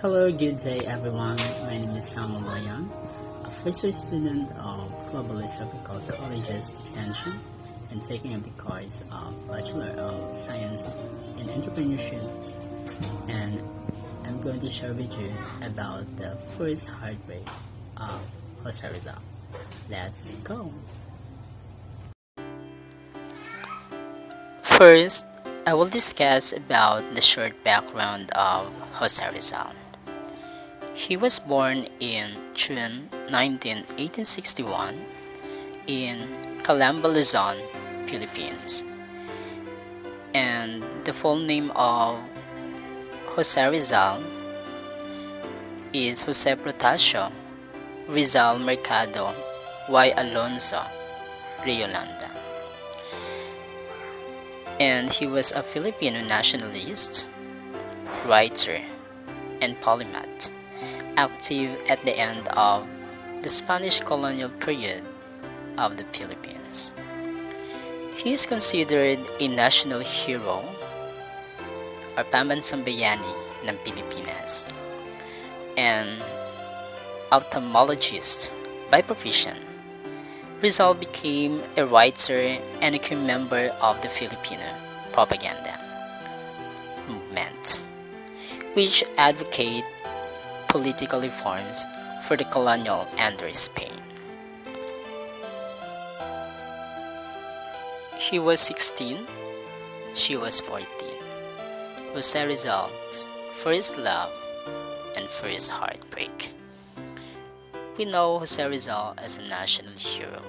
Hello, good day everyone. My name is Samuel Layan, a first-year student of Global Tropical College's Extension and taking up the course of Bachelor of Science in Entrepreneurship. And I'm going to share with you about the first heartbreak of Jose Rizal. Let's go! First, I will discuss about the short background of Jose Rizal. He was born in June 1861 in Calamba, Luzon, Philippines. And the full name of Jose Rizal is Jose Protasio Rizal Mercado Y. Alonso Riolanda. And he was a Filipino nationalist, writer, and polymath, active at the end of the Spanish colonial period of the Philippines. He is considered a national hero or pambansang bayani ng Pilipinas, and ophthalmologist by profession. Rizal became a writer and a key member of the Filipino propaganda movement, which advocate political reforms for the colonial under Spain. He was 16, she was 14. Jose Rizal's first love and first heartbreak. We know Jose Rizal as a national hero,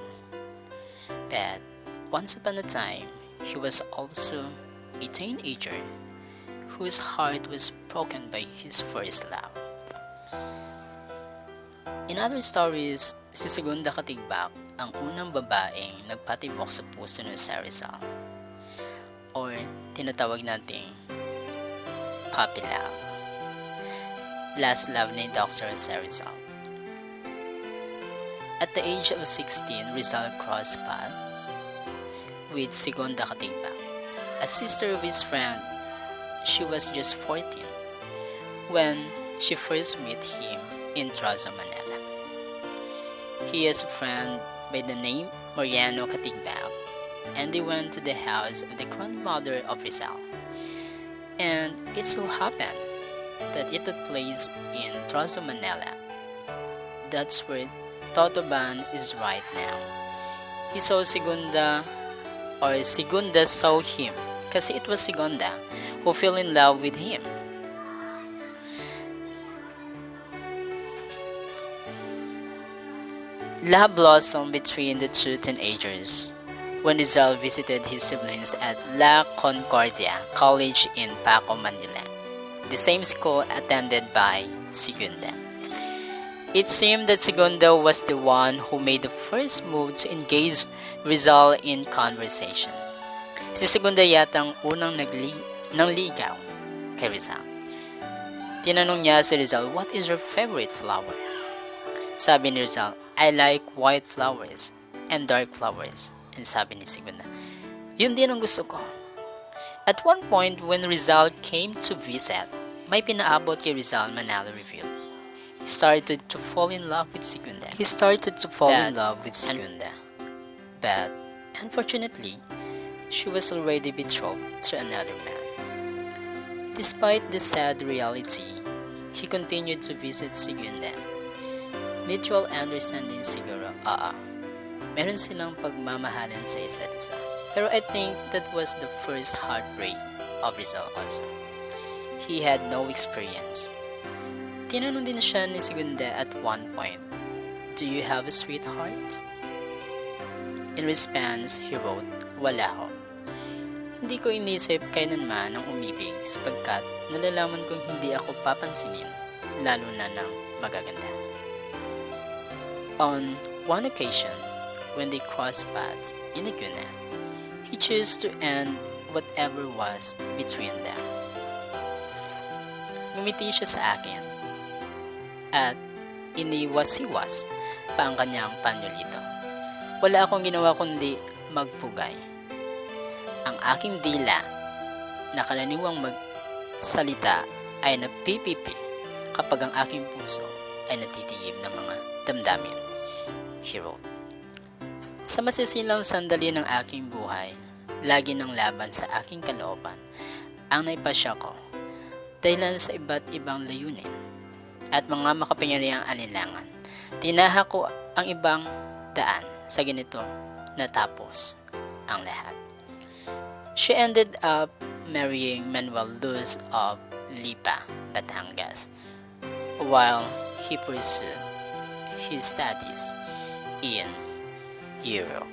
but once upon a time, he was also a teenager whose heart was broken by his first love. In other stories, si Segunda Katigbak ang unang babaeng nagpatibok sa puso ni Jose Rizal, or tinatawag nating puppy love, last love ni Dr. Jose Rizal. At the age of 16, Rizal crossed paths with Segunda Katigbak, a sister of his friend. She was just 14 when she first met him in Trozo, Manila. He has a friend by the name Mariano Katigbak, and they went to the house of the grandmother of Rizal. And it so happened that it took place in Trozo, Manila. That's where Totoban is right now. He saw Segunda, or Segunda saw him, kasi it was Segunda who fell in love with him. Love blossomed between the two teenagers when Rizal visited his siblings at La Concordia College in Paco, Manila, the same school attended by Segunda. It seemed that Segunda was the one who made the first move to engage Rizal in conversation. Si Segunda yatang unang nangligaw kay Rizal. Tinanong niya si Rizal, "What is your favorite flower?" Sabi ni Rizal, "I like white flowers and dark flowers." And sabi ni Segunda, "Yun din ang gusto ko." At one point when Rizal came to visit, may pinaabot kay Rizal Manalo Review. He started to fall in love with Segunda. But unfortunately, she was already betrothed to another man. Despite the sad reality, he continued to visit Segunda. Mutual understanding siguro, meron silang pagmamahalan sa isa't isa. Pero I think that was the first heartbreak of Rizal also. He had no experience. Tinanong din siya ni Segunda at one point, "Do you have a sweetheart?" In response, he wrote, "Wala ho. Hindi ko inisip kailanman ang umibig sapagkat nalalaman kong hindi ako papansinin, lalo na ng magaganda." On one occasion, when they crossed paths in Laguna, he chose to end whatever was between them. Ngumiti siya sa akin at iniwas-iwas pa ang kanyang panyolito. Wala akong ginawa kundi magpugay. Ang aking dila na karaniwang magsalita ay napipipi kapag ang aking puso ay natitigib ng mga damdamin, he wrote. Sa masisilang sandali ng aking buhay, lagi ng laban sa aking kalooban ang naipasya ko dahilan sa iba't ibang layunin at mga makapangyarihang alinlangan. Tinahak ko ang ibang daan sa ganito natapos ang lahat. She ended up marrying Manuel Luz of Lipa, Batangas, while he pursued his studies in Europe.